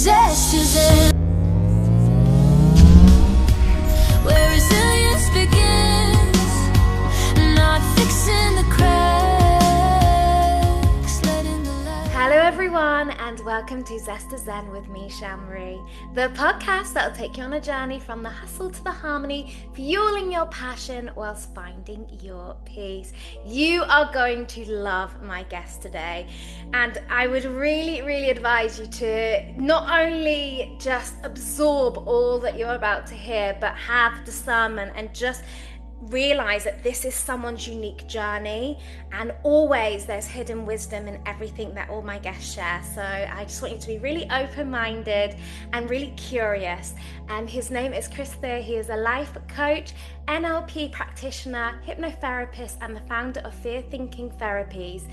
Zest is in, where resilience begins, not fixing the cracks, letting the light. Hello everyone, and welcome to Zest is Zen with me, Shel, the podcast that'll take you on a journey from the hustle to the harmony, fueling your passion whilst finding your peace. You are going to love my guest today, and I would really advise you to not only just absorb all that you're about to hear, but have discernment and just realize that this is someone's unique journey, and always there's hidden wisdom in everything that all my guests share. So I just want you to be really open-minded and really curious. And his name is Chris Thier. He is a life coach, NLP practitioner, hypnotherapist, and the founder of Fear Thinking Therapies.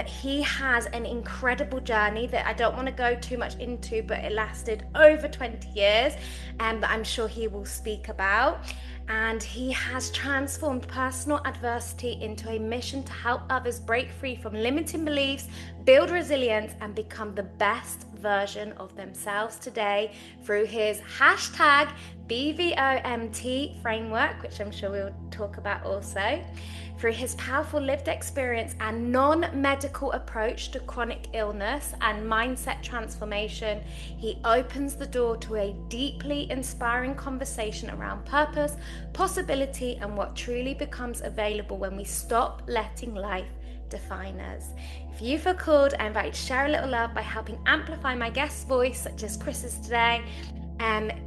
He has an incredible journey that I don't want to go too much into, but it lasted over 20 years, that I'm sure he will speak about. And he has transformed personal adversity into a mission to help others break free from limiting beliefs, build resilience, and become the best version of themselves today through his hashtag BVOMT framework, which I'm sure we'll talk about also. Through his powerful lived experience and non-medical approach to chronic illness and mindset transformation, he opens the door to a deeply inspiring conversation around purpose, possibility, and what truly becomes available when we stop letting life define us. If you feel called, I invite you to share a little love by helping amplify my guest's voice, such as Chris's today,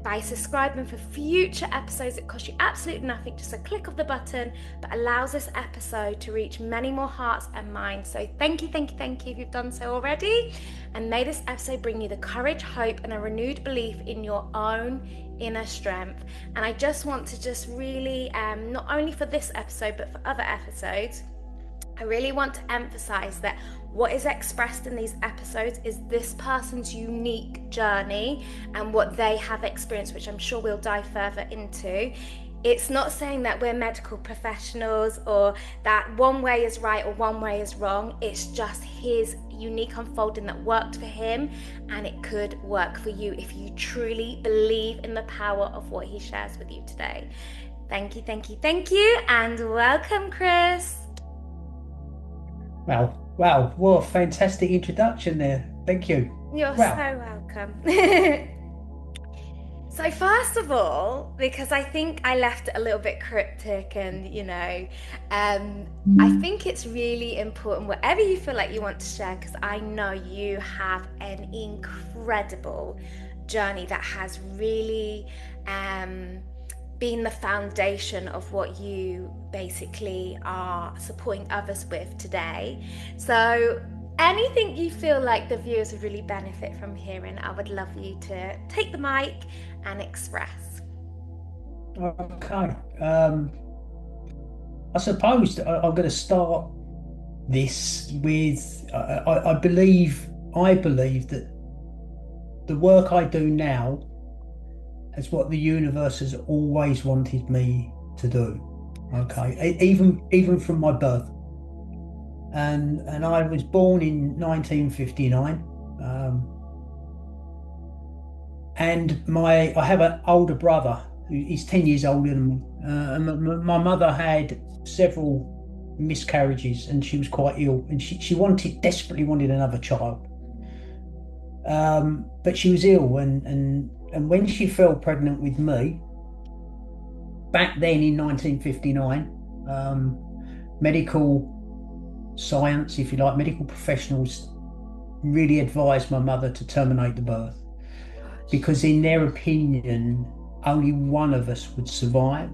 by subscribing for future episodes. It costs you absolutely nothing, just a click of the button, but allows this episode to reach many more hearts and minds. So thank you if you've done so already, and may this episode bring you the courage, hope, and a renewed belief in your own inner strength. And I just want to really, not only for this episode, but for other episodes, I really want to emphasize that what is expressed in these episodes is this person's unique journey and what they have experienced, which I'm sure we'll dive further into. It's not saying that we're medical professionals or that one way is right or one way is wrong. It's just his unique unfolding that worked for him, and it could work for you if you truly believe in the power of what he shares with you today. Thank you, and welcome, Chris. Wow, what a fantastic introduction there. Thank you. You're so welcome. So first of all, because I think I left it a little bit cryptic and, I think it's really important, whatever you feel like you want to share, because I know you have an incredible journey that has really been the foundation of what you basically are supporting others with today. So anything you feel like the viewers would really benefit from hearing, I would love you to take the mic and express. Okay. I suppose I'm going to start this with, I believe that the work I do now is what the universe has always wanted me to do. Okay, even from my birth, and I was born in 1959, and I have an older brother who is 10 years older than me. My mother had several miscarriages, and she was quite ill, and she desperately wanted another child, but she was ill, and when she fell pregnant with me, back then in 1959, medical science, if you like, medical professionals really advised my mother to terminate the birth, because in their opinion, only one of us would survive.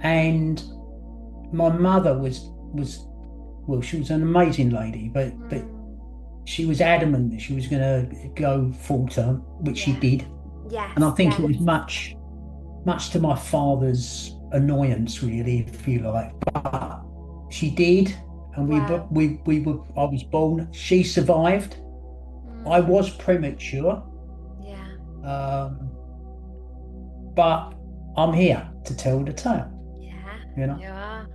And my mother was she was an amazing lady, but she was adamant that she was going to go full term, which she did. Yes. And I think it was much to my father's annoyance, really, if you like. But she did, and I was born. She survived. I was premature. Yeah. But I'm here to tell the tale. Yeah. You know. You are.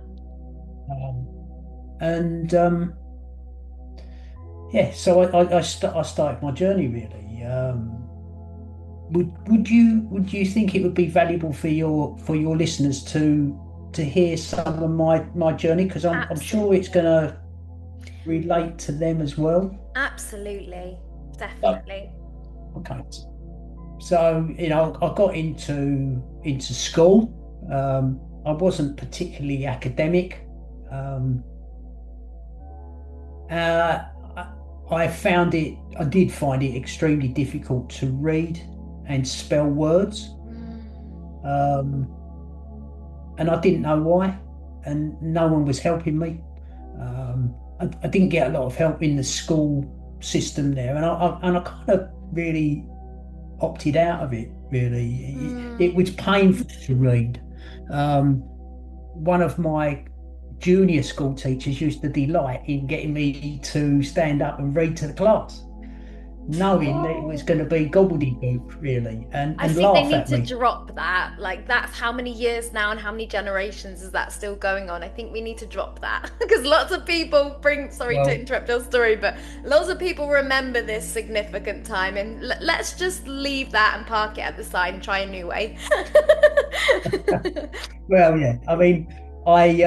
yeah, so I started my journey really. Would you think it would be valuable for your listeners to hear some of my journey? Because I'm sure it's going Absolutely. to relate to them as well. Absolutely. Oh, Definitely. okay. So, I got into school. I wasn't particularly academic. Um, uh, I, I did find it extremely difficult to read and spell words. Mm. Um, and I didn't know why, and no one was helping me. I didn't get a lot of help in the school system there, and I kind of really opted out of it. Really, it Mm. was painful to read. Um, One of my junior school teachers used to delight in getting me to stand up and read to the class, knowing that it was Oh. going to be gobbledygook, really, I and think they laugh need at to me. drop that. Like, that's how many years now and how many generations is that still going on? I think we need to drop that because lots of people sorry to Well, interrupt your story, but lots of people remember this significant time. And let's just leave that and park it at the side and try a new way. well, yeah. I mean, I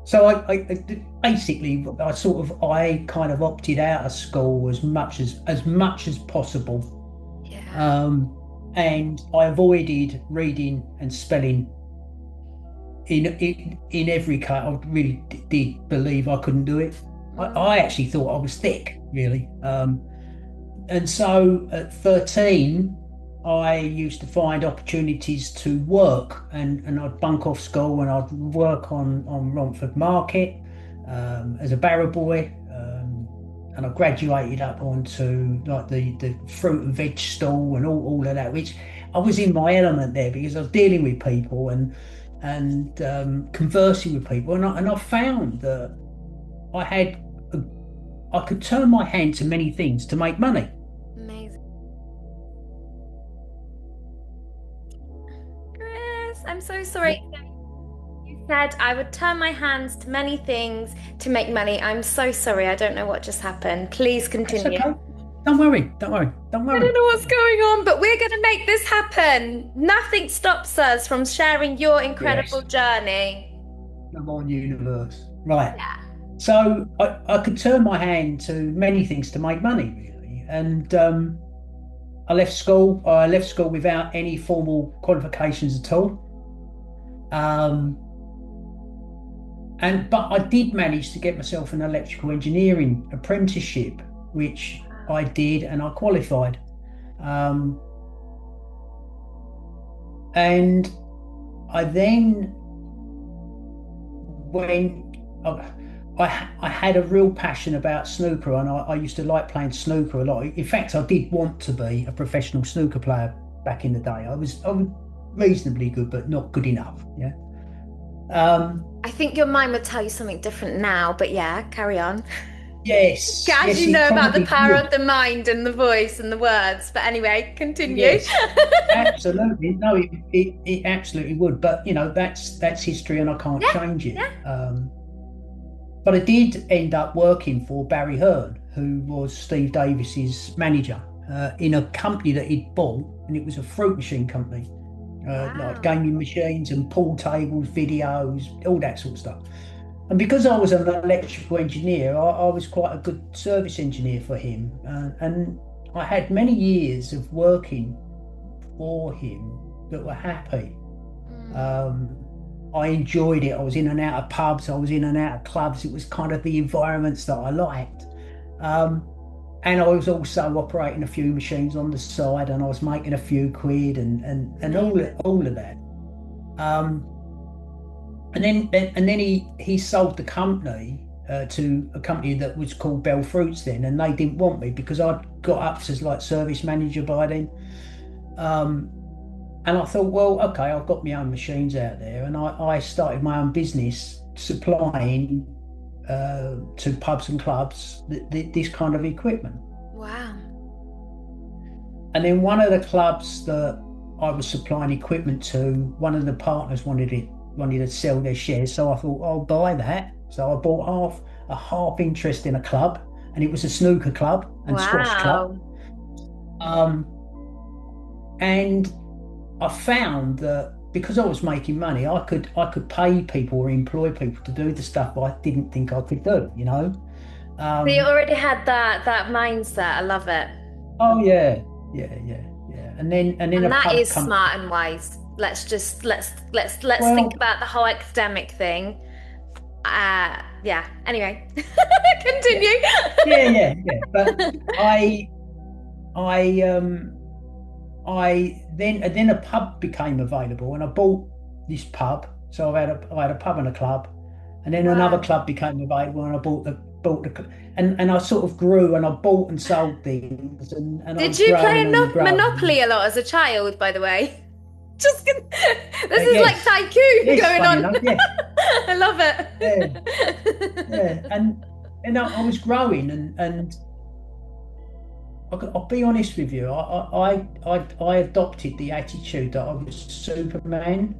so basically I kind of opted out of school as much as possible, Yeah. um, and I avoided reading and spelling in every case. I really did believe I couldn't do it. I Mm. actually thought I was thick, really. And so at 13, I used to find opportunities to work, and I'd bunk off school and I'd work on Romford Market as a barrow boy. And I graduated up onto like the fruit and veg stall and all of that, which I was in my element there because I was dealing with people and conversing with people. And I found that I had a, I could turn my hand to many things to make money. Amazing. Chris, I'm so sorry. You said I would turn my hands to many things to make money. I'm so sorry. I don't know what just happened. Please That's continue. okay. Don't worry. Don't worry. Don't I don't worry. know what's going on, but we're going to make this happen. Nothing stops us from sharing your incredible Yes. journey. Come on, universe. Right. Yeah. So I could turn my hand to many things to make money, really. And I left school. I left school without any formal qualifications at all. Um, but I did manage to get myself an electrical engineering apprenticeship, which I did, and I qualified. Um, and I then when I had a real passion about snooker, and I used to like playing snooker a lot. In fact, I did want to be a professional snooker player back in the day. I was reasonably good, but not good enough. Yeah. Um, I think your mind would tell you something different now, but yeah, carry on. yes, As yes, you it know about the probably power of would. the mind and the voice and the words. But anyway, continue. Yes, absolutely. No, it absolutely would. But that's history, and I can't Yeah, change it. yeah. But I did end up working for Barry Hearn, who was Steve Davis's manager, in a company that he'd bought, and it was a fruit machine company, like Wow. gaming machines and pool tables, videos, all that sort of stuff. And because I was an electrical engineer, I was quite a good service engineer for him, and I had many years of working for him that were happy. Mm. Um, I enjoyed it. I was in and out of pubs. I was in and out of clubs. It was kind of the environments that I liked. Um, and I was also operating a few machines on the side, and I was making a few quid and Amazing. all of that. Um, and then he sold the company to a company that was called Bell Fruits then, and they didn't want me because I'd got up as like service manager by then. Um, And I thought, well, okay, I've got my own machines out there, and I started my own business supplying to pubs and clubs this kind of equipment. Wow. And then one of the clubs that I was supplying equipment to, one of the partners wanted to sell their shares, so I thought I'll buy that. So I bought a half interest in a club, and it was a snooker club and squash club. Wow. Um, and I found that because I was making money, I could pay people or employ people to do the stuff I didn't think I could do, you know. So you Um, already had that mindset. I love it. oh yeah. And then And a that pub is come. smart and wise. Let's think Well, about the whole academic thing. Yeah. Anyway, yeah, continue. yeah. But I I then a pub became available, and I bought this pub. So I had a pub and a club, and then another Wow. club became available, and I and I sort of grew, and I bought and sold things, and I Did was you play growing and growing. Monopoly a lot as a child, by the way? Just this is like Yes, tycoon yes, going funny on. enough, yes, I love yeah, it. yeah, and I was growing, and I'll be honest with you, I adopted the attitude that I was Superman,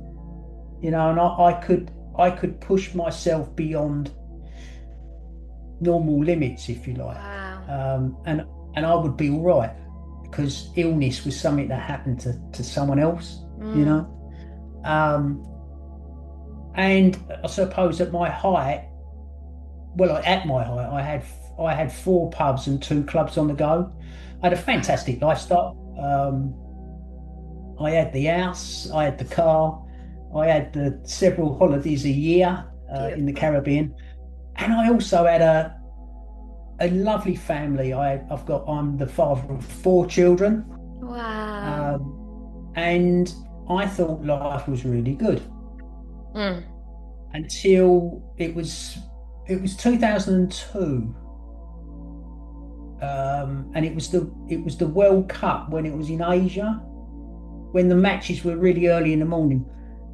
you know, and I could push myself beyond normal limits, if you like, Wow. and I would be all right because illness was something that happened to someone else, you Mm. know. And I suppose at my height, well, at my height, I had four pubs and two clubs on the go. I had a Wow. fantastic lifestyle. I had the house, I had the car, I had the several holidays a year in the Beautiful. Caribbean, and I also had a lovely family. I'm the father of four children, Wow. um, and I thought life was really good Mm. until it was 2002. And it was the World Cup when it was in Asia, when the matches were really early in the morning.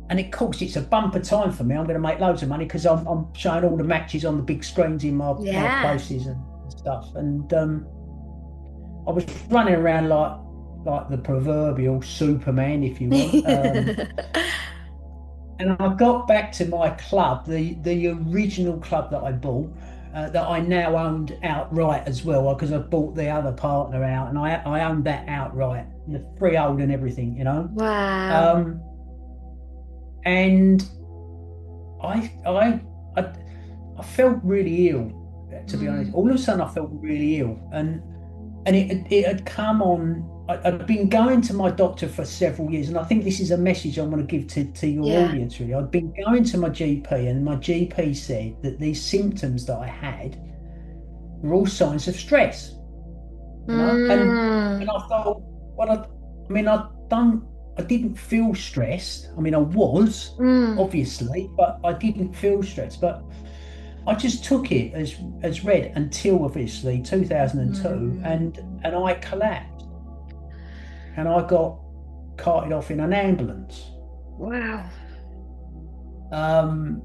And of course, it's a bumper time for me. I'm going to make loads of money because I'm showing all the matches on the big screens in my Yeah. places and stuff. And I was running around like the proverbial Superman, if you will. And I got back to my club, the original club that I bought, that I now owned outright as well, because I bought the other partner out, and I owned that outright, the freehold and everything, you know. Wow. Um, and I I I I felt really ill, to be honest. Mm. All of a sudden, I felt really ill, and it had come on. I'd been going to my doctor for several years, and I think this is a message I want to give to your Yeah. audience, really. I'd been going to my GP, and my GP said that these symptoms that I had were all signs of stress, you know? And Mm. I thought, well, I mean, I didn't feel stressed. I mean, I was, Mm. obviously, but I didn't feel stressed. But I just took it as read until obviously 2002, Mm. and I collapsed, and I got carted off in an ambulance. Wow. Um,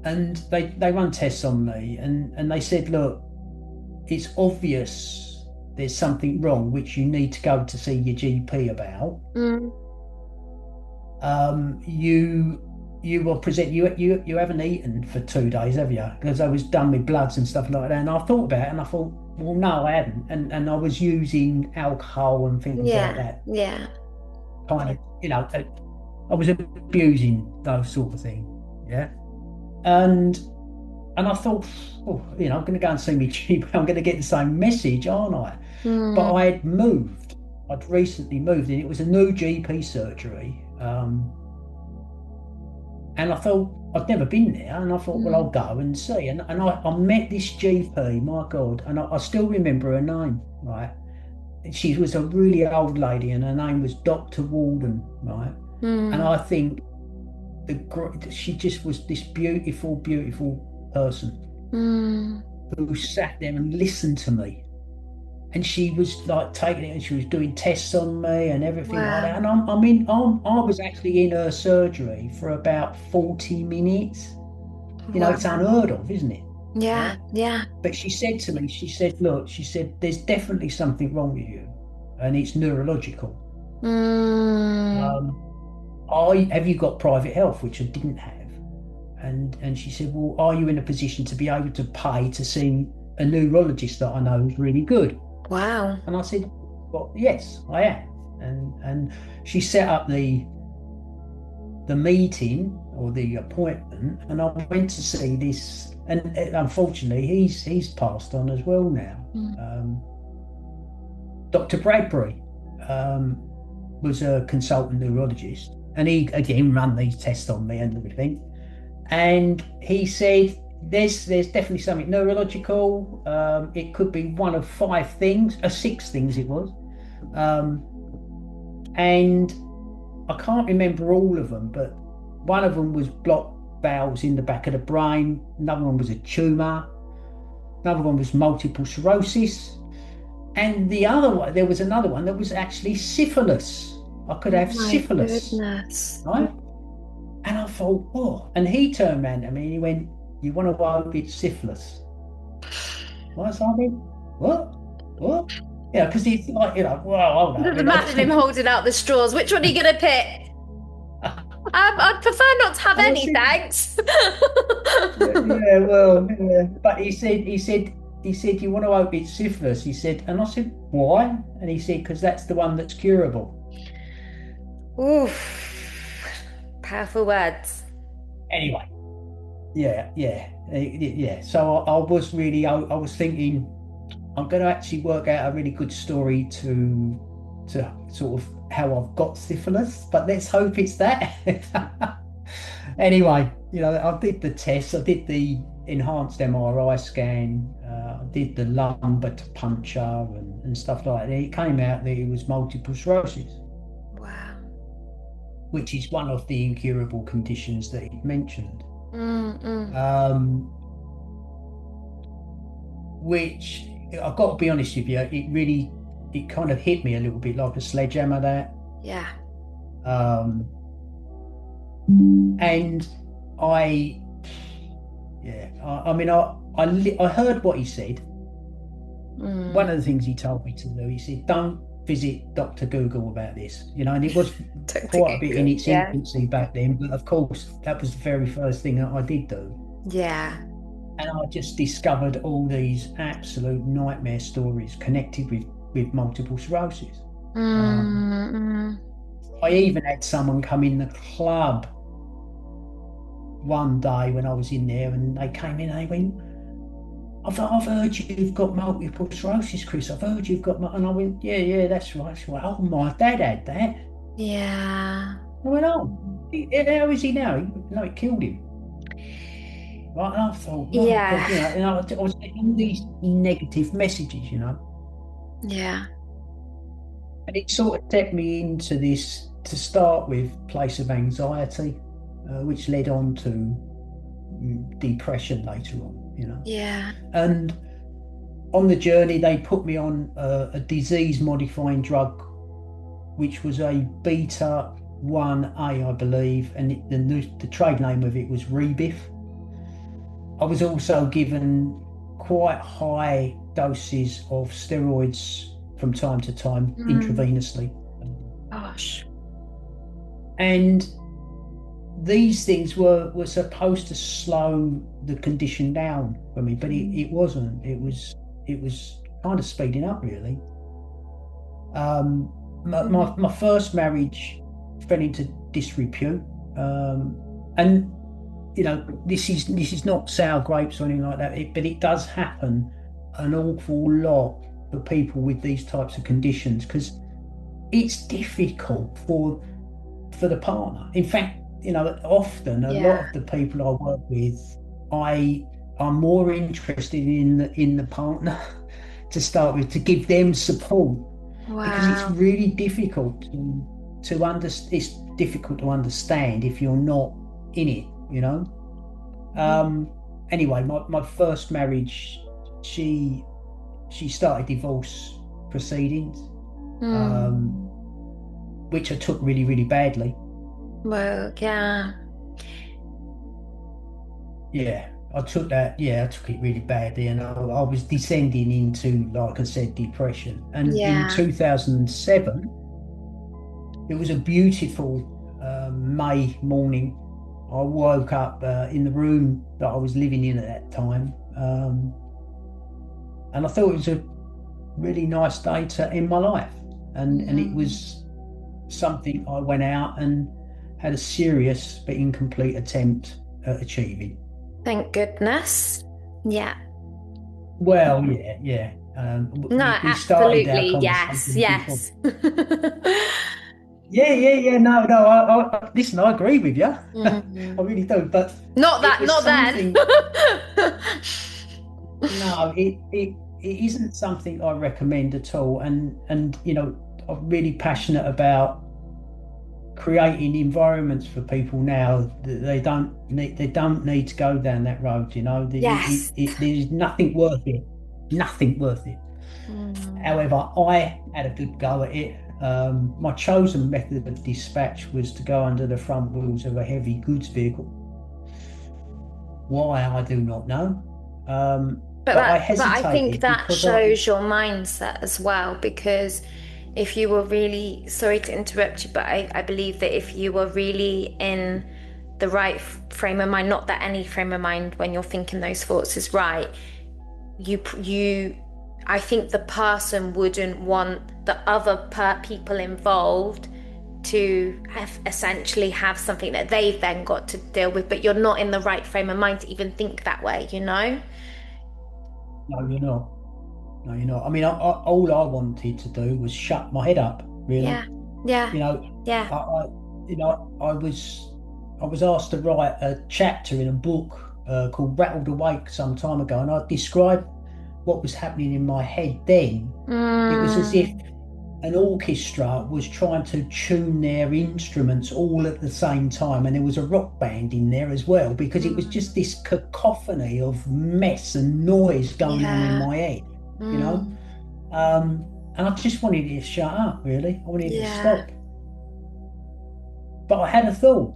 and they run tests on me, and they said, look, it's obvious there's something wrong, which you need to go to see your GP about. Mm. You will present, you haven't eaten for 2 days, have you? Because I was done with bloods and stuff like that. And I thought about it, and I thought, well, no, I hadn't. And I was using alcohol and things like Yeah. that. Yeah. Kind of, I was abusing those sort of things. Yeah. And I thought, oh, I'm going to go and see me GP. I'm going to get the same message, aren't I? But I Mm. had moved. I'd recently moved, and it was a new GP surgery. And I thought I'd never been there, and I thought, well, I'll Mm. go and see. And I met this GP, my God, and I still remember her name, right? She was a really old lady, and her name was Dr. Walden, right? And Mm. I think she just was this beautiful, beautiful person Mm. who sat there and listened to me. And she was like taking it, and she was doing tests on me and everything like that. Wow. And I was actually in her surgery for about 40 minutes. It's Wow. unheard of, isn't it? Yeah. Yeah. Yeah. But she said to me, she said, look, she said, there's definitely something wrong with you, and it's neurological. Mm. Um, I have you got private health, which I didn't have. And she said, well, are you in a position to be able to pay to see a neurologist that I know is really good. Wow. And I said, well, yes, I am. And she set up the meeting or the appointment, and I went to see this. And unfortunately, he's passed on as well now. Dr. Bradbury was a consultant neurologist, and he again ran these tests on me and everything. And he said, there's definitely something neurological. It could be one of 5 things, 6 things it was. And I can't remember all of them, but one of them was blocked valves in the back of the brain. Another one was a tumour. Another one was multiple sclerosis. And the other one, there was another one that was actually syphilis. I could have syphilis. Goodness. Right? And I thought, oh. And he turned around to me and he went, you want to hope it's syphilis? What's that mean? What? Yeah, because he's like, well, Just imagine him holding out the straws. Which one are you going to pick? I'd prefer not to have any, thanks. Yeah. But he said, you want to hope it's syphilis? He said, and I said, why? And he said, because that's the one that's curable. Oof. Powerful words. Anyway, yeah. So I was thinking, I'm going to actually work out a really good story to sort of how I've got syphilis, but let's hope it's that. Anyway, I did the tests. I did the enhanced MRI scan. I did the lumbar puncture and stuff like that. It came out that it was multiple sclerosis. Wow. Which is one of the incurable conditions that he mentioned. Which I've got to be honest with you, it kind of hit me a little bit like a sledgehammer, that. Yeah. And I heard what he said. One of the things he told me to do, he said, don't visit Dr. Google about this, and it was quite a bit in its infancy back then, but of course that was the very first thing that I did do. Yeah. And I just discovered all these absolute nightmare stories connected with multiple sclerosis. I even had someone come in the club one day when I was in there, and they came in and they went, I've heard you've got multiple sclerosis, Chris. I've heard you've got and I went, yeah, that's right. She went, oh, my dad had that. Yeah. I went, oh, how is he now? No, it killed him. Right, and I thought, yeah. God, I was getting all these negative messages, Yeah. And it sort of set me into this, to start with, place of anxiety, which led on to depression later on, Yeah. And on the journey, they put me on a disease-modifying drug, which was a beta 1A, I believe, and the trade name of it was Rebif. I was also given quite high doses of steroids from time to time, intravenously. Gosh. And these things were supposed to slow the condition down for me, but it wasn't. It was kind of speeding up, really. My first marriage fell into disrepute, and this is not sour grapes or anything like that, but it does happen an awful lot for people with these types of conditions, because it's difficult for the partner. In fact, often a lot of the people I work with, I am more interested in the partner to start with, to give them support. Wow. Because it's really difficult to understand. It's difficult to understand if you're not in it, Anyway, my first marriage, she started divorce proceedings, which I took really, really badly. Well, yeah. Yeah, I took it really badly, and I was descending into, like I said, depression. And in 2007, it was a beautiful May morning. I woke up in the room that I was living in at that time, And I thought it was a really nice day to end my life. And it was something I went out and had a serious but incomplete attempt at achieving. Thank goodness. Yeah. Well, yeah, yeah. No, We started our absolutely. Yes, conversation before. yes. Yeah, yeah, yeah. No, no. Listen, I agree with you. I Mm. really do. But Not it that, was not something. then. No, it isn't something I recommend at all. And I'm really passionate about creating environments for people now that they don't need to go down that road. Yes. There's nothing worth it. Nothing worth it. Mm. However, I had a good go at it. My chosen method of dispatch was to go under the front wheels of a heavy goods vehicle. Why, I do not know. But I But I think hesitated that because I, shows your mindset as well, because if you were really, sorry to interrupt you, but I believe that if you were really in the right frame of mind, not that any frame of mind when you're thinking those thoughts is right, you I think the person wouldn't want the other people involved to essentially have something that they've then got to deal with, but you're not in the right frame of mind to even think that way, you know? no, you're not. No, you're not. I mean, all I wanted to do was shut my head up, really. Yeah, yeah, You know, yeah. I was asked to write a chapter in a book called Rattled Awake some time ago, and I described what was happening in my head then. It was as if Mm, an orchestra was trying to tune their instruments all at the same time, and there was a rock band in there as well, because it was just mm, this cacophony of mess and noise going on in yeah, my head, you know. mm, And I just wanted it to shut up, really. I wanted it to yeah. stop. But I had a thought,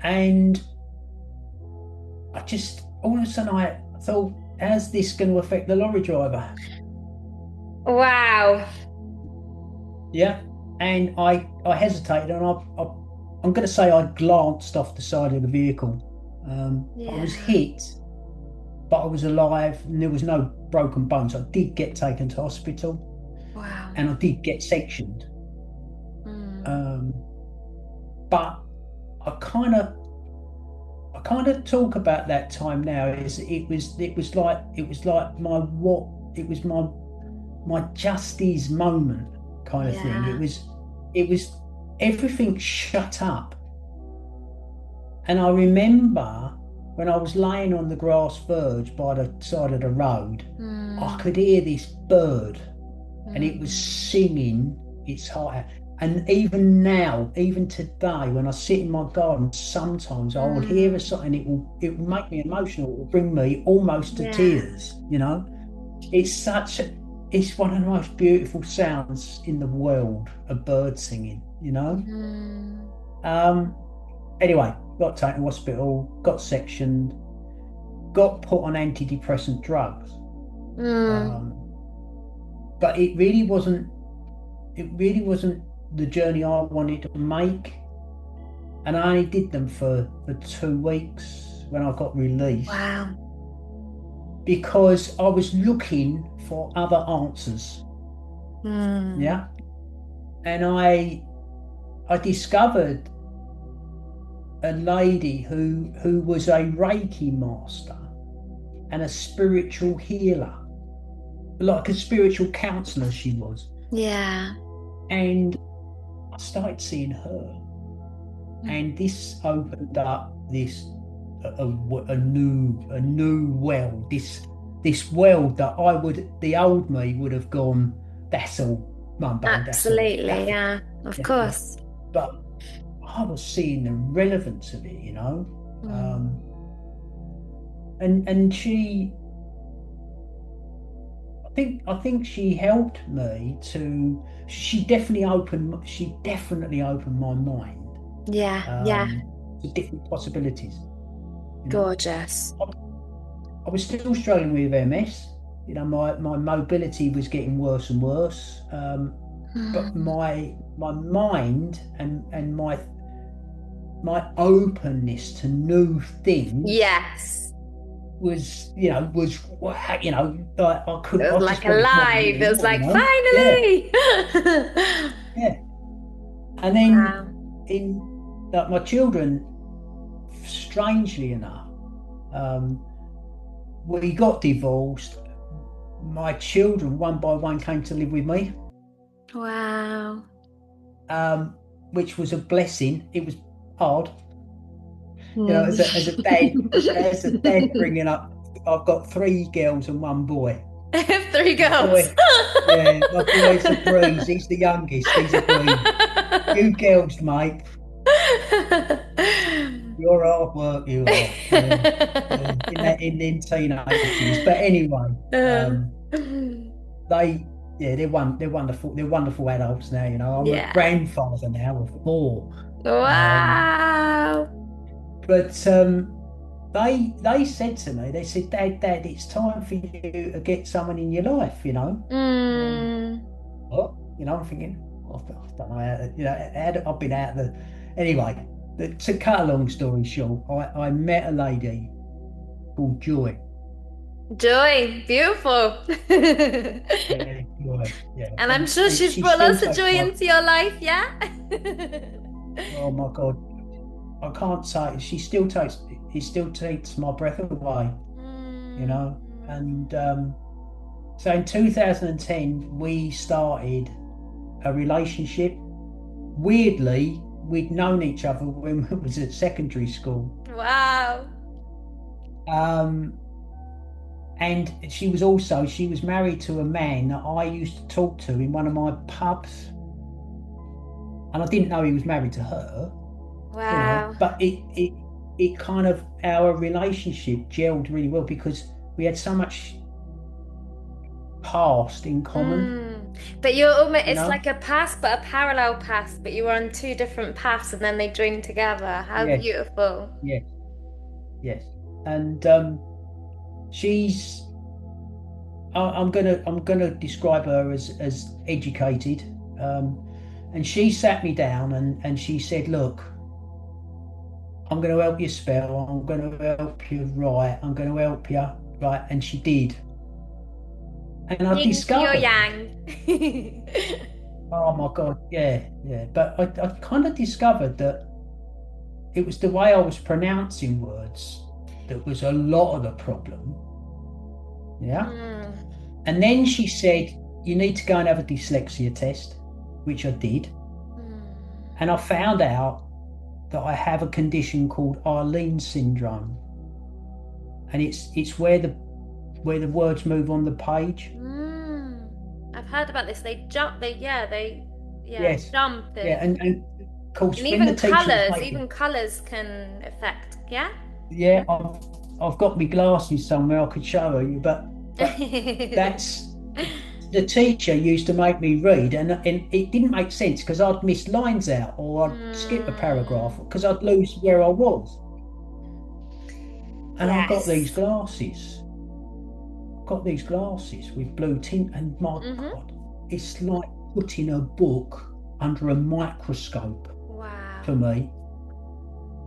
and I just all of a sudden I thought, how's this going to affect the lorry driver? Wow. Yeah. And I hesitated, and I'm going to say I glanced off the side of the vehicle. I was Yeah. hit, but I was alive, and there was no broken bones. I did get taken to hospital, Wow. and I did get sectioned. Mm, Um, but I kind of talk about that time now. Is it was like my justice moment kind of thing. yeah. It was everything shut up. And I remember when I was laying on the grass verge by the side of the road, I Mm, could hear this bird, and it was mm, singing its heart out. And even now, even today, when I sit in my garden, sometimes I will hear a mm, song, and it will make me emotional. It will bring me almost to yeah. tears. It's one of the most beautiful sounds in the world, a bird singing. Mm, Um, anyway, got taken to hospital, got sectioned, got put on antidepressant drugs. mm, Um, but it really wasn't the journey I wanted to make. And I only did them for 2 weeks when I got released, wow. because I was looking for other answers. Mm, Yeah. And I discovered a lady who was a Reiki master and a spiritual healer, like a spiritual counselor she was. yeah. And I started seeing her, Mm, and this opened up this a new world. This world that the old me would have gone, that's all mumbo, that's all absolutely, faff. yeah. Of Yeah, yeah. course. But I was seeing the relevance of it. Mm, Um, and I think she helped me to. She definitely opened my mind yeah, yeah. to different possibilities. You know, Gorgeous. I, I was still struggling with MS. My mobility was getting worse and worse. But Mm, my mind and my openness to new things yes. was, like I It couldn't, was I like just wanted more and alive. more It and was more, like, Yeah, finally. yeah. And then Wow. in like my children, strangely enough, um, we got divorced. My children, one by one, came to live with me, Wow. um, which was a blessing. It was hard, Hmm. as a dad bringing up. I've got three girls and one boy. I have three My girls. boy, yeah, my boy's a breeze. He's the youngest. He's a breeze. You girls, mate, you're hard work. You are, yeah, yeah. In teenage years. But anyway, Uh, um, they, yeah, they're wonderful. They're wonderful adults now. I'm a yeah. grandfather now of four. Um, Wow. but they said to me, they said, Dad, it's time for you to get someone in your life. Mm. What? I'm thinking, I don't know how I've been out of the. Anyway, to cut a long story short, I met a lady called Joy. Joy, beautiful. Yeah, Joy. Yeah. And I'm And sure she's she brought still lots of takes joy my, into your life, yeah? oh my God, I can't say, it still takes my breath away, you Mm. know? And so in 2010, we started a relationship. Weirdly, we'd known each other when we was at secondary school. Wow. Um, and she was married to a man that I used to talk to in one of my pubs. And I didn't know he was married to her, Wow. but it kind of, our relationship gelled really well because we had so much past in common, Mm. But you're almost, you it's know? like a past, but a parallel past, but you were on two different paths and then they joined together. How Yes, beautiful. yes, yes. And she's I'm gonna describe her as educated. And she sat me down and she said, "Look, I'm going to help you spell. I'm going to help you write. I'm going to help you right." And she did. And I Yin to your discovered, yang. oh my God, yeah, yeah. But I kind of discovered that it was the way I was pronouncing words that was a lot of the problem. Yeah. Mm. And then she said, "You need to go and have a dyslexia test," which I did. Mm. And I found out that I have a condition called Arlene syndrome. And it's where the words move on the page. Mm. I've heard about this. They jump, yeah, Yes. jump Yeah. And of course, and when the teacher was even making, colors can affect, yeah? yeah, I've got my glasses somewhere I could show you, but that's the teacher used to make me read, and it didn't make sense because I'd miss lines out or I'd skip a paragraph Mm. because I'd lose where I was. And Yes. got these glasses with blue tint, and my Mm-hmm. God, it's like putting a book under a microscope Wow. for me.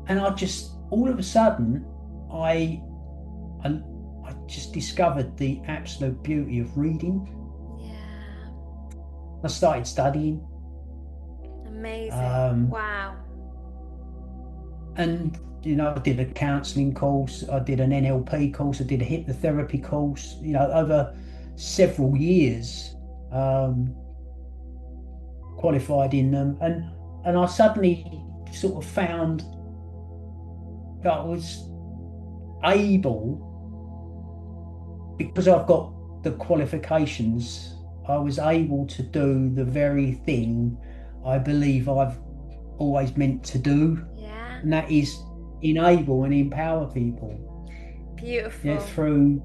And I just all of a sudden, I I, I just discovered the absolute beauty of reading. Yeah. I started studying, Amazing. um, Wow. and I did a counselling course, I did an NLP course, I did a hypnotherapy course. Over several years, um, qualified in them, and I suddenly sort of found that I was able, because I've got the qualifications, I was able to do the very thing I believe I've always meant to do, Yeah. and that is enable and empower people, yeah, Beautiful. through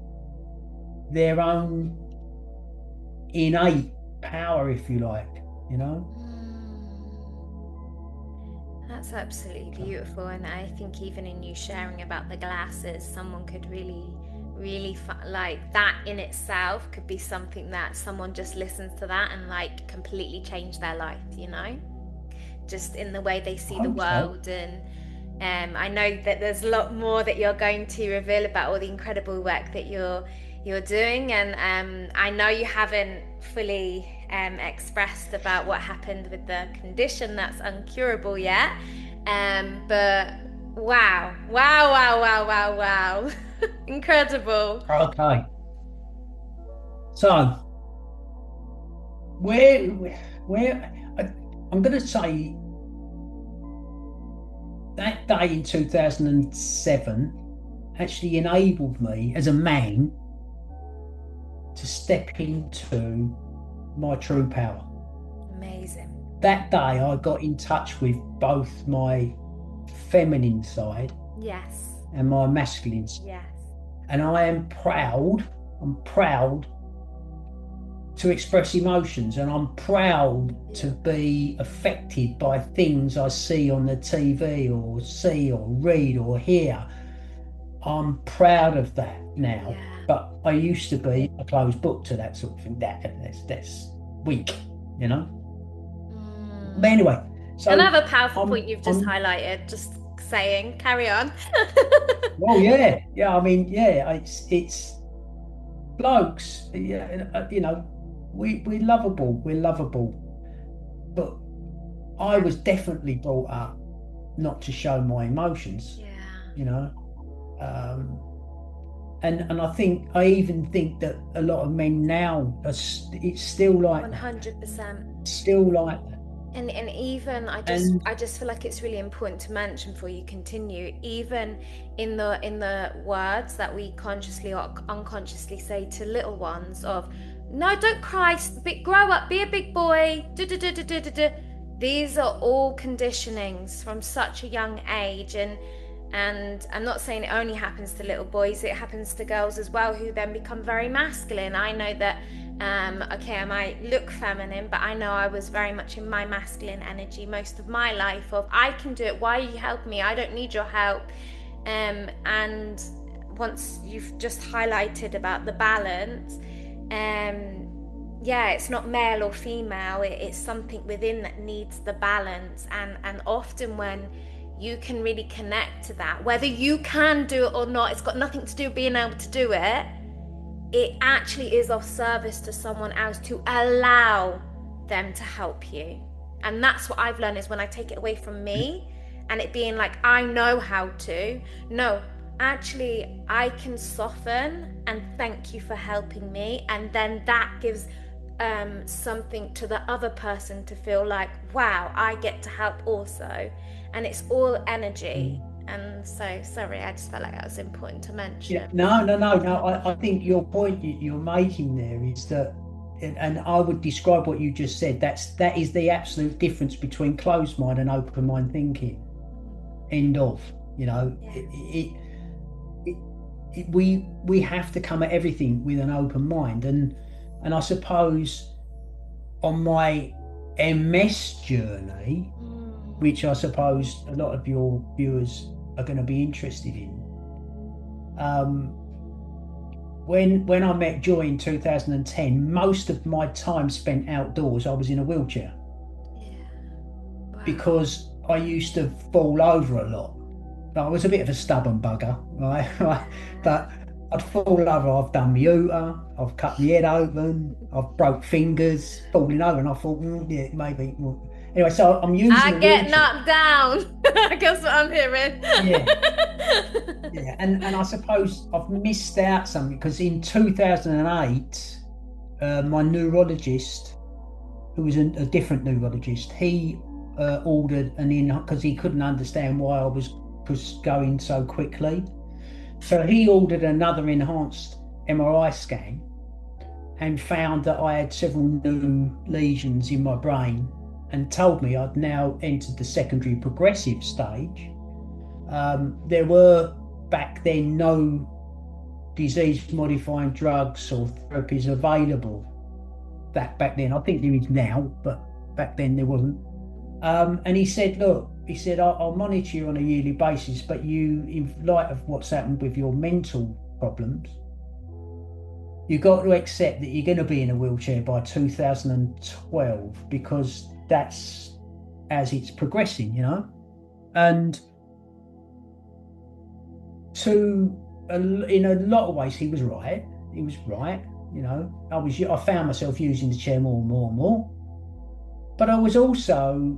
their own innate power, if you like, you know. That's absolutely So, beautiful. And I think even in you sharing about the glasses, someone could really like that in itself could be something that someone just listens to that and like completely change their life, just in the way they I see the hope so. world. And I know that there's a lot more that you're going to reveal about all the incredible work that you're doing, and I know you haven't fully expressed about what happened with the condition that's uncurable yet. But wow, wow, wow, wow, wow, wow, incredible. Okay. So where, I'm going to say that day in 2007 actually enabled me as a man to step into my true power. Amazing. That day I got in touch with both my feminine side Yes. and my masculine side. Yes. And I'm proud to express emotions, and I'm proud to be affected by things I see on the TV or see or read or hear. I'm proud of that now. Yeah. But I used to be a closed book to that sort of thing. That's weak, you know? But anyway, so Another powerful point you've just highlighted, just saying, carry on. well, yeah, I mean, yeah, it's blokes, yeah, you know, we're lovable, but I was definitely brought up not to show my emotions, Yeah. you know, and I even think that a lot of men now it's still like 100%. still like that. And even I just feel like it's really important to mention before you continue, even in the words that we consciously or unconsciously say to little ones of, no, don't cry, grow up, be a big boy, these are all conditionings from such a young age. And I'm not saying it only happens to little boys, it happens to girls as well, who then become very masculine. I know that okay, I might look feminine, but I know I was very much in my masculine energy most of my life of, I can do it, why are you helping me, I don't need your help. And once you've just highlighted about the balance, yeah, it's not male or female, it's something within that needs the balance. And often when you can really connect to that, whether you can do it or not, it's got nothing to do with being able to do it. It actually is of service to someone else to allow them to help you. And that's what I've learned, is when I take it away from me and it being like, I know how to. No, actually, I can soften and thank you for helping me. And then that gives something to the other person to feel like, wow, I get to help also. And it's all energy. And so, sorry, I just felt like that was important to mention. Yeah, no. I think your point you're making there is that, and I would describe what you just said. That is the absolute difference between closed mind and open mind thinking. End of. You know, we have to come at everything with an open mind, and I suppose on my MS journey, which I suppose a lot of your viewers are going to be interested in. When I met Joy in 2010, most of my time spent outdoors, I was in a wheelchair. Yeah. Wow. Because I used to fall over a lot. I was a bit of a stubborn bugger, right? But I'd fall over, I've done my uter, I've cut my head open, I've broke fingers, falling over, and I thought, yeah, maybe. Well. Anyway, so I'm using I get knocked down. I guess what I'm hearing. Yeah, and I suppose I've missed out something, because in 2008, my neurologist, who was a different neurologist, he ordered because he couldn't understand why I was going so quickly. So he ordered another enhanced MRI scan and found that I had several new lesions in my brain, and told me I'd now entered the secondary progressive stage. There were back then no disease-modifying drugs or therapies available. Back then, I think there is now, but back then there wasn't. And he said, look, I'll monitor you on a yearly basis, but you, in light of what's happened with your mental problems, you've got to accept that you're going to be in a wheelchair by 2012, because that's as it's progressing, you know. And in a lot of ways, he was right. He was right. I found myself using the chair more and more and more. But I was also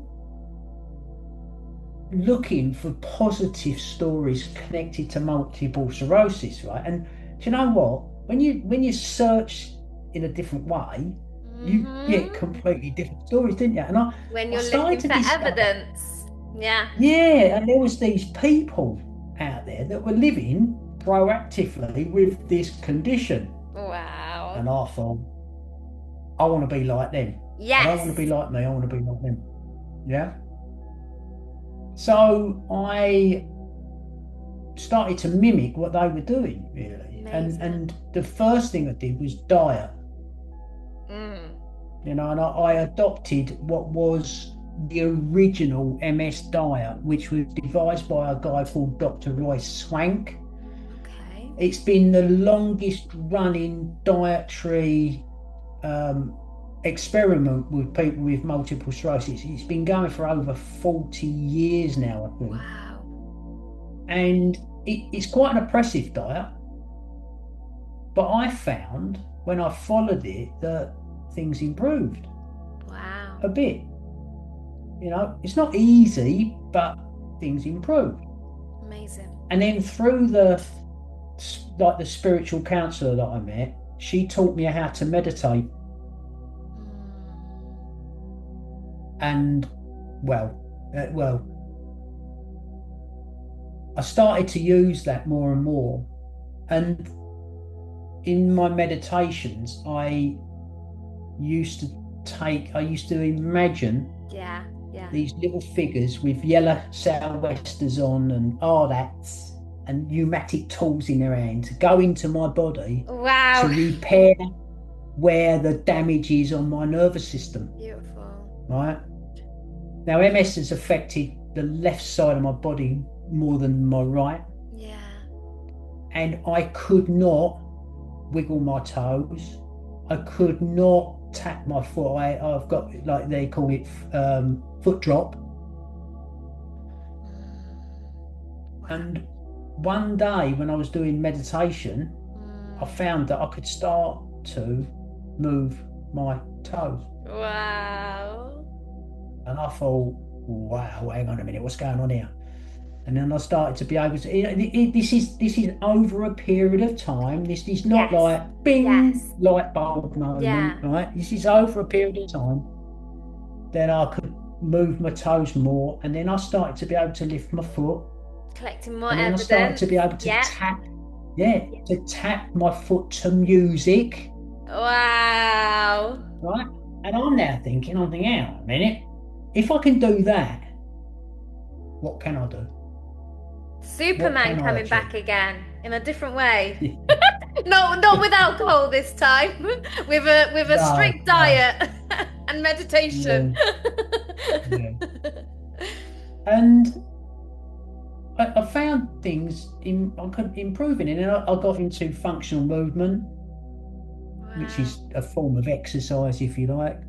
looking for positive stories connected to multiple sclerosis, right? And do you know what? When you search in a different way, you get completely different stories, didn't you? And When I you're started looking to for discover, evidence. Yeah. yeah, and there was these people out there that were living proactively with this condition. Wow. And I thought, I want to be like them. I don't want to be Yes. like me, I want to be like them. Yeah. So I started to mimic what they were doing, really. Amazing. And the first thing I did was diet. And I adopted what was the original MS diet, which was devised by a guy called Dr. Roy Swank. Okay. It's been the longest running dietary experiment with people with multiple sclerosis. It's been going for over 40 years now, I think. Wow. And it's quite an oppressive diet. But I found when I followed it that things improved. Wow. A bit. It's not easy, but things improved. Amazing. And then through the spiritual counselor that I met, she taught me how to meditate. And I started to use that more and more. And in my meditations, I used to imagine these little figures with yellow sou'westers on and hard hats and pneumatic tools in their hand to go into my body Wow. to repair where the damage is on my nervous system. Beautiful. Right? Now, MS has affected the left side of my body more than my right. Yeah. And I could not wiggle my toes. I could not tap my foot. I've got, like they call it, foot drop. And one day when I was doing meditation, I found that I could start to move my toes. Wow. And I thought, wow, hang on a minute, what's going on here? And then I started to be able to. This is over a period of time. This is not like bing, light bulb moment, right? This is over a period of time. Then I could move my toes more, and then I started to be able to lift my foot. Collecting more and then evidence. I started to be able to to tap my foot to music. Wow. Right, and I'm thinking, hang on a minute. If I can do that, what can I do? Superman coming back again in a different way. Not with alcohol this time. with a strict diet and meditation. Yeah. And I found things improving, and I got into functional movement, which is a form of exercise, if you like.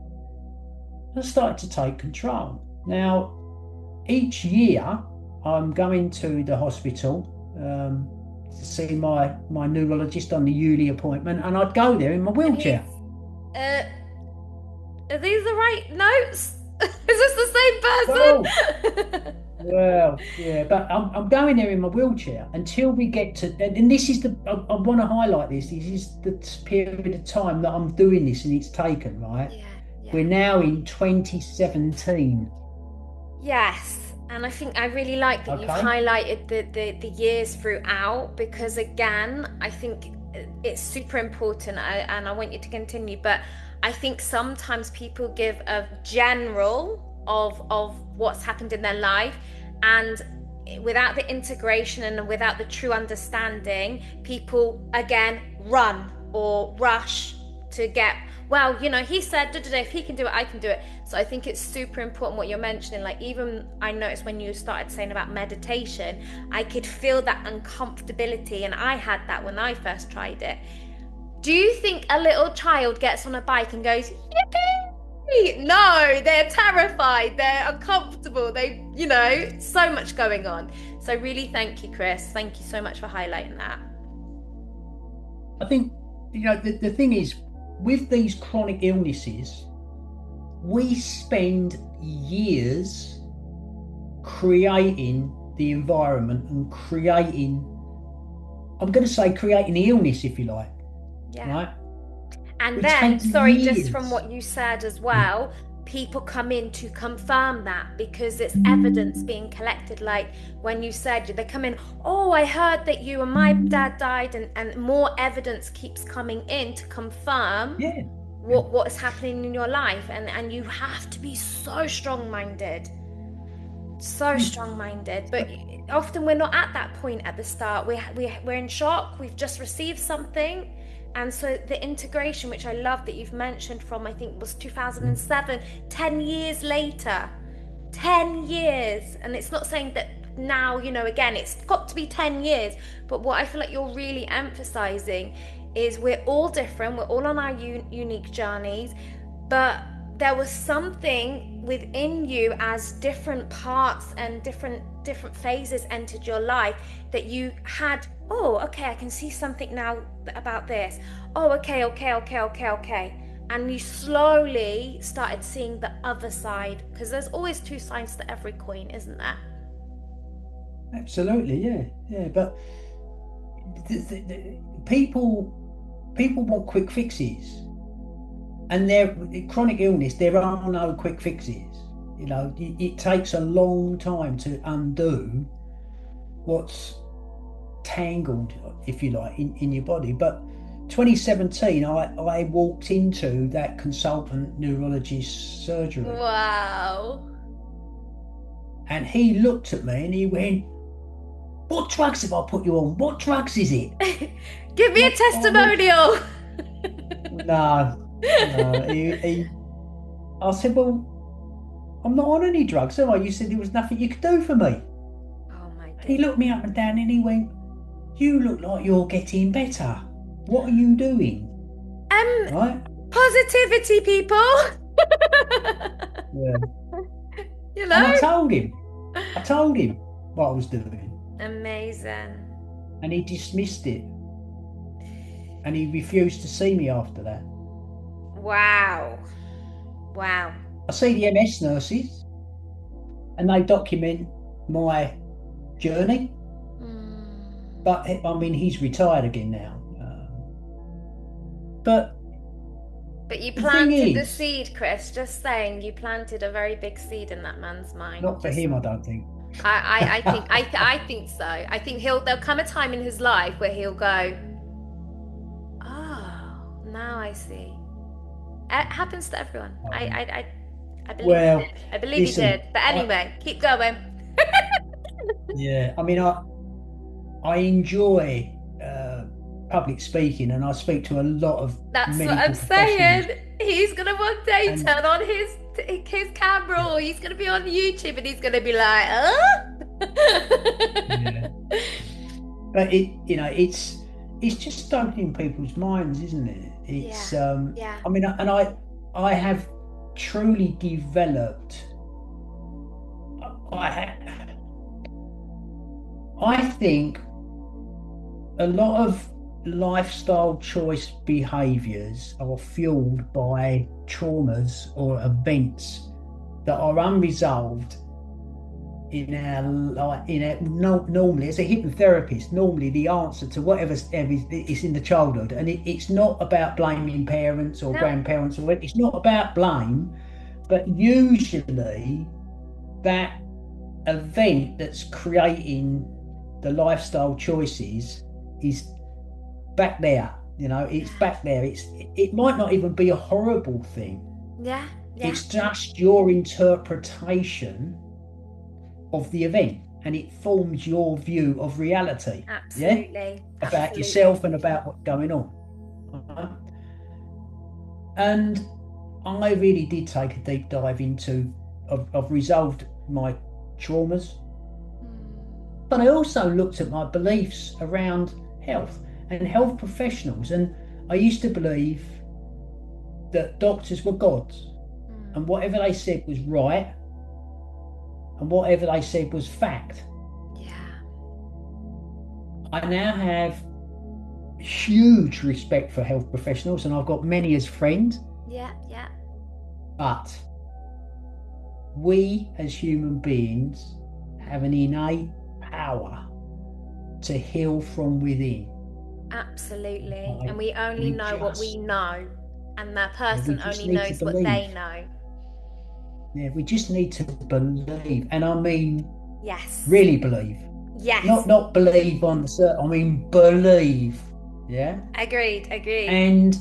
I started to take control. Now, each year I'm going to the hospital to see my neurologist on the yearly appointment, and I'd go there in my wheelchair. Are these the right notes? Is this the same person? Well, yeah, but I'm going there in my wheelchair until we get to, and this is I want to highlight this. This is the period of time that I'm doing this, and it's taken, right? Yeah. We're now in 2017. Yes. And I think I really like that you've highlighted the years throughout, because again, I think it's super important, and I want you to continue, but I think sometimes people give a general of what's happened in their life, and without the integration and without the true understanding, people again run or rush to get, well, he said, if he can do it, I can do it. So I think it's super important what you're mentioning. Like, even I noticed when you started saying about meditation, I could feel that uncomfortability, and I had that when I first tried it. Do you think a little child gets on a bike and goes, yippee, No, they're terrified, they're uncomfortable, so much going on. So really thank you, Chris. Thank you so much for highlighting that. I think, the thing is, with these chronic illnesses, we spend years creating the environment and creating illness, if you like, Yeah. right? And We then, take sorry, just years. from what you said as well, people come in to confirm that because it's evidence being collected. Like when you said they come in, oh, I heard that you and my dad died, and more evidence keeps coming in to confirm Yeah. what is happening in your life. And you have to be so strong-minded. So strong-minded, but often we're not at that point at the start. We're in shock. We've just received something, and so the integration, which I love that you've mentioned from, I think was 2007, 10 years later, 10 years. And it's not saying that now, again, it's got to be 10 years, but what I feel like you're really emphasizing is we're all different. We're all on our unique journeys, but there was something within you as different parts and different phases entered your life that you had, oh, okay, I can see something now about this. Oh, okay. And you slowly started seeing the other side, because there's always two sides to every coin, isn't there? Absolutely, yeah. But people want quick fixes. And chronic illness, there are no quick fixes. It takes a long time to undo what's tangled, if you like, in your body. But 2017, I walked into that consultant neurologist surgery. Wow. And he looked at me and he went, "What drugs have I put you on? What drugs is it?" Give me a testimonial. No. I said, "Well, I'm not on any drugs, am I? You said there was nothing you could do for me." Oh my He looked me up and down and he went, "You look like you're getting better. What are you doing?" Right? Positivity, people. Yeah. And I told him what I was doing. Amazing. And he dismissed it. And he refused to see me after that. Wow. I see the MS nurses and they document my journey. But I mean, he's retired again now. But you planted the seed, Chris. Just saying, you planted a very big seed in that man's mind. Not for him, I don't think. I think so. I think there'll come a time in his life where he'll go, oh, now I see. It happens to everyone. I believe he did. I believe he did. But anyway, keep going. Yeah, I mean, I enjoy public speaking, and I speak to a lot of That's what I'm saying. He's gonna one day turn on his camera, or he's gonna be on YouTube, and he's gonna be like, Yeah. But it's just opening people's minds, isn't it? It's yeah. I mean, and I have truly developed. I think a lot of lifestyle choice behaviors are fueled by traumas or events that are unresolved in our life. Normally, as a hypnotherapist, normally the answer to whatever is in the childhood, and it's not about blaming parents or grandparents, or it's not about blame, but usually that event that's creating the lifestyle choices is back there. It's back there. It might not even be a horrible thing. Yeah. It's just your interpretation of the event, and it forms your view of reality. Absolutely. About yourself and about what's going on. And I really did take a deep dive into. I've resolved my traumas, but I also looked at my beliefs around health and health professionals. And I used to believe that doctors were gods. and whatever they said was right, and whatever they said was fact. Yeah. I now have huge respect for health professionals, and I've got many as friends, Yeah. Yeah. but we as human beings have an innate power to heal from within. Absolutely. And Right? we only We know what we just, know, and that yeah, we person just only need to knows what they believe. know. Yeah, we just need to believe, and I mean Yes. really believe. Yes. Not believe on the certain. I mean believe. Yeah, Agreed. Agreed. and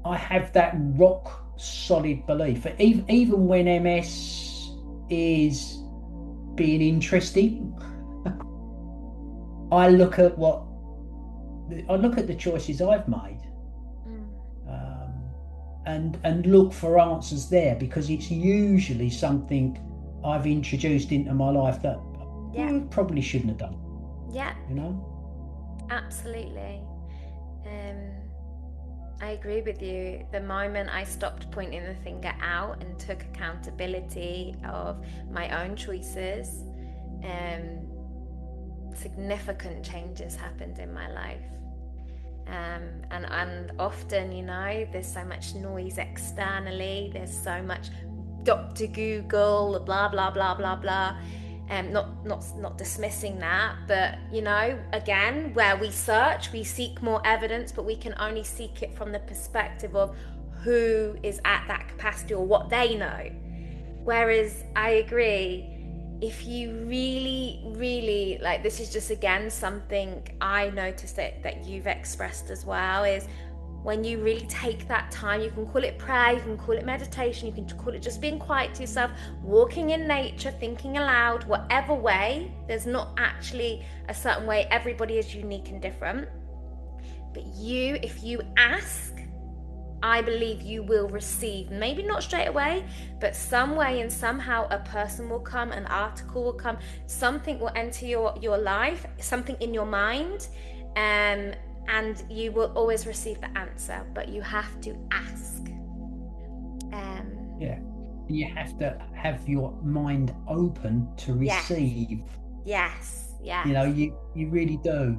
I have that rock solid belief. Even when MS is being interesting, I look at what I look at the choices I've made, Mm. um, and look for answers there, because it's usually something I've introduced into my life that Yeah. probably shouldn't have done. Yeah. You know? Absolutely. I agree with you. The moment I stopped pointing the finger out and took accountability of my own choices, um, significant changes happened in my life. And often, there's so much noise externally. There's so much Dr. Google, blah blah blah blah blah. Not dismissing that, but again, where we search, we seek more evidence, but we can only seek it from the perspective of who is at that capacity or what they know. Whereas I agree, if you really, really, like, this is just again something I noticed that you've expressed as well, is when you really take that time. You can call it prayer, you can call it meditation, you can call it just being quiet to yourself, walking in nature, thinking aloud, whatever way. There's not actually a certain way. Everybody is unique and different. But if you ask, I believe you will receive, maybe not straight away, but some way and somehow a person will come, an article will come, something will enter your life, something in your mind, and you will always receive the answer, but you have to ask. Yeah. You have to have your mind open to Yes, receive. yes, yes. You really do.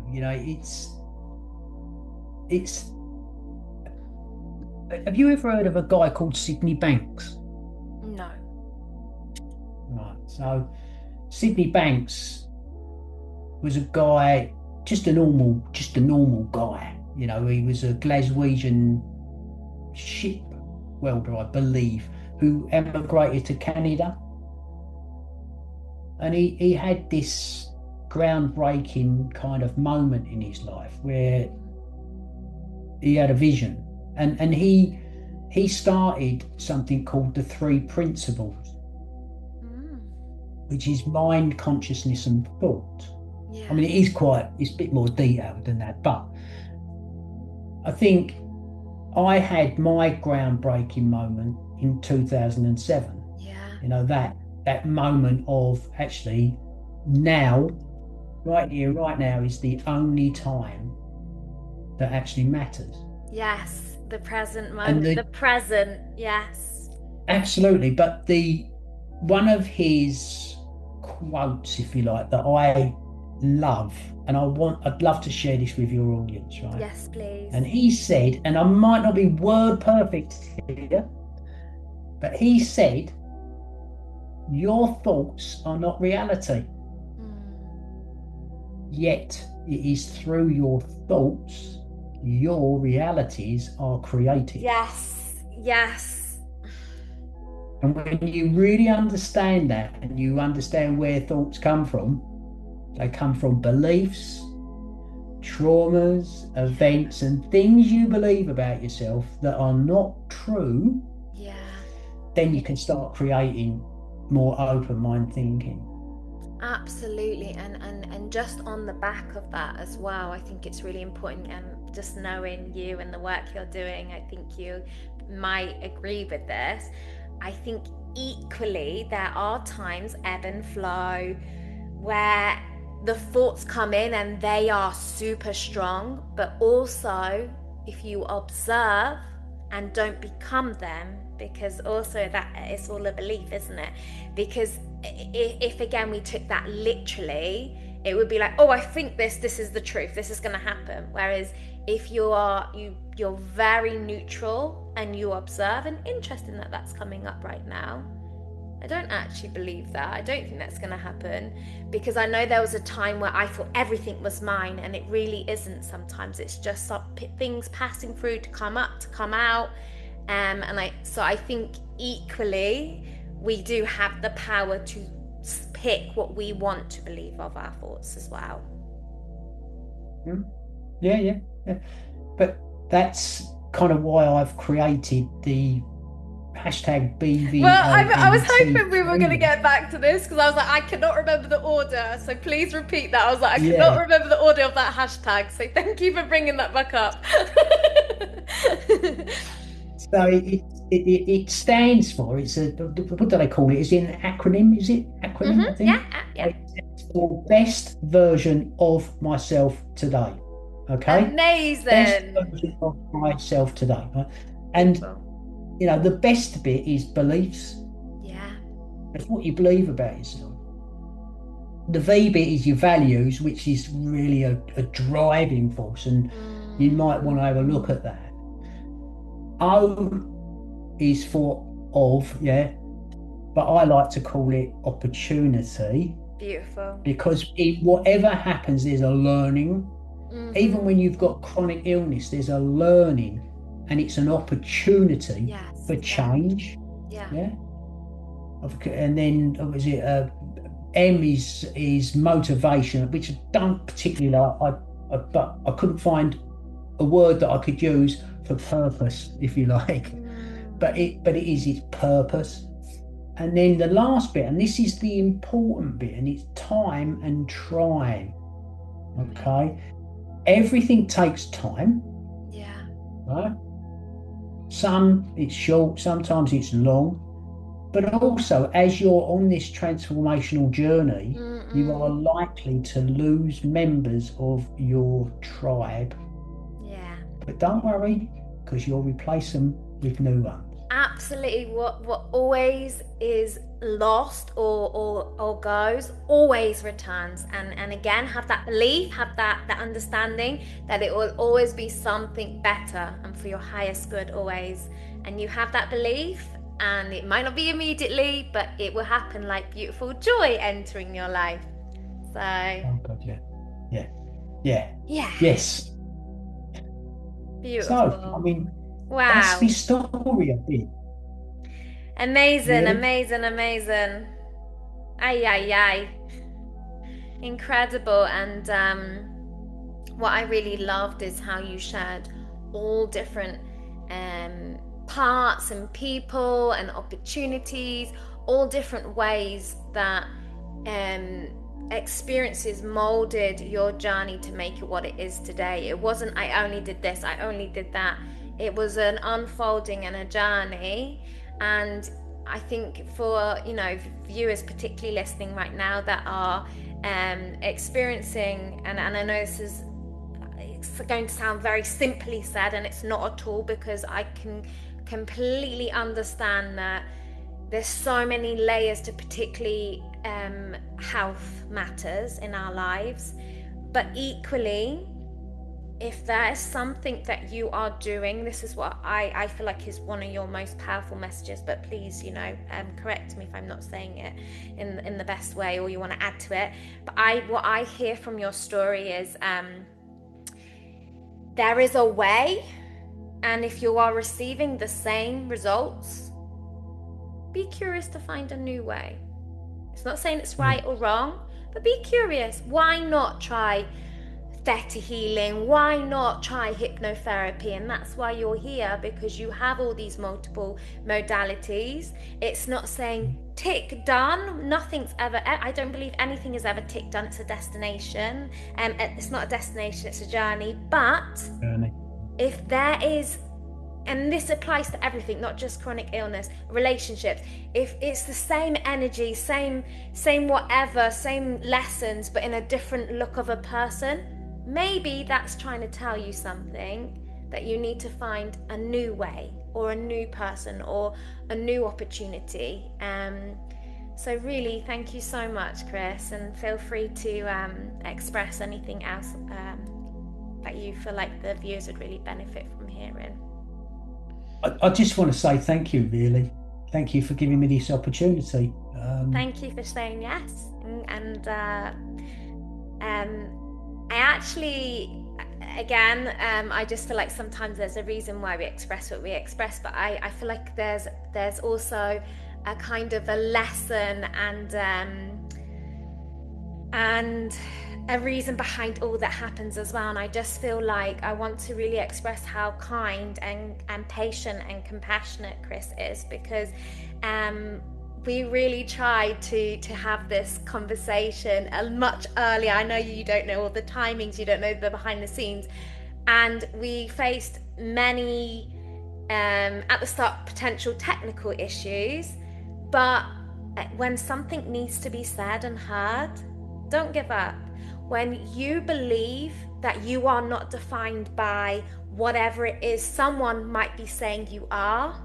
It's. Have you ever heard of a guy called Sydney Banks? No. Right. So Sydney Banks was a guy, just a normal guy. He was a Glaswegian ship welder, I believe, who emigrated to Canada. And he had this groundbreaking kind of moment in his life where he had a vision. And he started something called the three principles, which is mind, consciousness, and thought. Yeah. I mean, it's a bit more detailed than that, but I think I had my groundbreaking moment in 2007. Yeah. That moment of actually now, right here, right now is the only time that actually matters. Yes, the present And moment, the present, yes. absolutely, but one of his quotes, if you like, that I love, and I'd love to share this with your audience, right? Yes, please. And he said, and I might not be word perfect here, but he said, your thoughts are not reality. Yet it is through your thoughts your realities are created. Yes, yes. And when you really understand that, and you understand where thoughts come from, they come from beliefs, traumas, events, and things you believe about yourself that are not true. Yeah. Then you can start creating more open mind thinking. Absolutely. And just on the back of that as well, I think it's really important, and just knowing you and the work you're doing, I think you might agree with this. I think equally there are times, ebb and flow, where the thoughts come in and they are super strong, but also if you observe and don't become them, because also that it's all a belief, isn't it? Because if again we took that literally, it would be like, oh, I think this is the truth, this is going to happen. Whereas if you're very neutral and you observe, and interesting that that's coming up right now. I don't actually believe that. I don't think that's going to happen, because I know there was a time where I thought everything was mine, and it really isn't. Sometimes it's just things passing through to come up, to come out. So I think equally we do have the power to pick what we want to believe of our thoughts as well. Yeah. But that's kind of why I've created the hashtag BVOMT. Well, I was hoping we were going to get back to this, because I was like, I cannot remember the order, so please repeat that. I was like, I cannot remember the order of that hashtag, so thank you for bringing that back up. So it stands for, it's a, what do they call it? Is it an acronym? Is it acronym? I think. Yeah. It stands for best version of myself today. Okay. Amazing. Best version of myself today. Right? And you know, the best bit is beliefs. Yeah. It's what you believe about yourself. The V bit is your values, which is really a driving force, and you might want to have a look at that. O is for of, but I like to call it opportunity. Beautiful. Because whatever happens, there's a learning. Even when you've got chronic illness, there's a learning, and it's an opportunity for change. Yeah. And then was it M is motivation, which I don't particularly like. But I couldn't find a word that I could use for purpose, if you like. But it's purpose. And then the last bit, and this is the important bit, and it's time and trying. Okay. Everything takes time. Yeah. Right? Some it's short, sometimes it's long. But also, as you're on this transformational journey, you are likely to lose members of your tribe. Yeah. But don't worry, because you'll replace them with new ones. Absolutely. What always is lost or goes always returns, and again, have that belief, have that understanding that it will always be something better and for your highest good always. And you have that belief, and it might not be immediately, but it will happen like beautiful joy entering your life. So oh God, yeah. Yes. Beautiful. So I mean, wow, that's the story of it. Amazing, really? amazing. Ay. Incredible. And what I really loved is how you shared all different parts and people and opportunities, all different ways that experiences molded your journey to make it what it is today. It wasn't, I only did this, I only did that. It was an unfolding and a journey. And I think for, viewers particularly listening right now that are experiencing, and I know it's going to sound very simply said, and it's not at all, because I can completely understand that there's so many layers to particularly health matters in our lives. But equally, if there is something that you are doing, this is what I feel like is one of your most powerful messages, but please, correct me if I'm not saying it in the best way, or you want to add to it. But what I hear from your story is there is a way, and if you are receiving the same results, be curious to find a new way. It's not saying it's right or wrong, but be curious. Why not try theta healing? Why not try hypnotherapy? And that's why you're here, because you have all these multiple modalities. It's not saying tick done. Nothing's ever, I don't believe anything is ever tick done. It's a destination. It's not a destination, it's a journey. But if there is, and this applies to everything, not just chronic illness, relationships, if it's the same energy, same whatever, same lessons, but in a different look of a person, maybe that's trying to tell you something, that you need to find a new way or a new person or a new opportunity. So really, thank you so much, Chris, and feel free to express anything else that you feel like the viewers would really benefit from hearing. I just want to say thank you, really. Thank you for giving me this opportunity. Thank you for saying yes. And I actually, again, I just feel like sometimes there's a reason why we express what we express, but I feel like there's also a kind of a lesson and a reason behind all that happens as well. And I just feel like I want to really express how kind and patient and compassionate Chris is, because we really tried to have this conversation much earlier. I know you don't know all the timings, you don't know the behind the scenes, and we faced many at the start potential technical issues, but when something needs to be said and heard, don't give up. When you believe that you are not defined by whatever it is someone might be saying you are,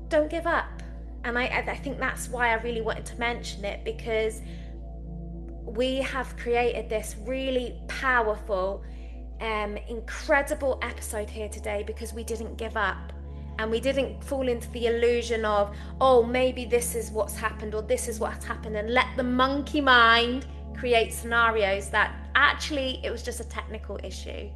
don't give up. And I think that's why I really wanted to mention it, because we have created this really powerful, incredible episode here today because we didn't give up. And we didn't fall into the illusion of, oh, maybe this is what's happened or this is what's happened, and let the monkey mind create scenarios that actually it was just a technical issue.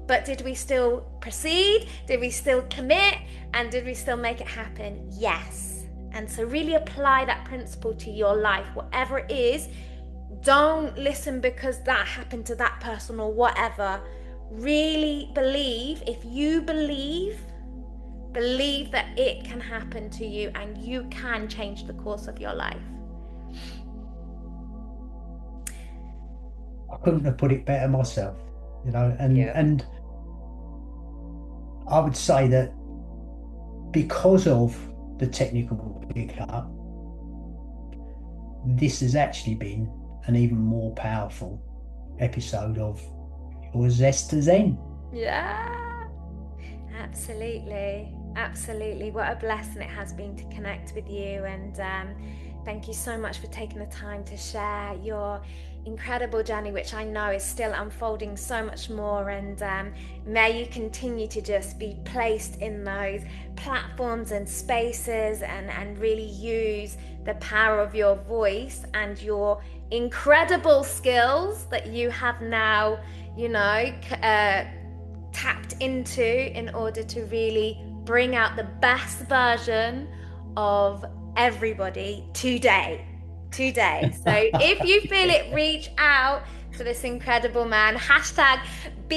But did we still proceed? Did we still commit? And did we still make it happen? Yes. And so really apply that principle to your life, whatever it is. Don't listen because that happened to that person or whatever. Really believe. If you believe that it can happen to you and you can change the course of your life. I couldn't have put it better myself, and I would say that because of the technical pickup, this has actually been an even more powerful episode of your Zest to Zen. Yeah, absolutely. What a blessing it has been to connect with you, and thank you so much for taking the time to share your incredible journey, which I know is still unfolding so much more, and may you continue to just be placed in those platforms and spaces and really use the power of your voice and your incredible skills that you have now, tapped into in order to really bring out the best version of everybody today. So if you feel it, reach out to this incredible man. #BVOMT.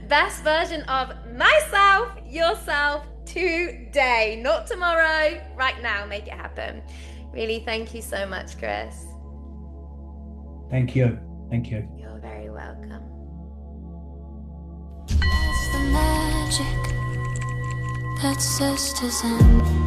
Best version of myself, yourself today, not tomorrow, right now. Make it happen. Really, thank you so much, Chris. Thank you. You're very welcome. That's the magic that Zest is in.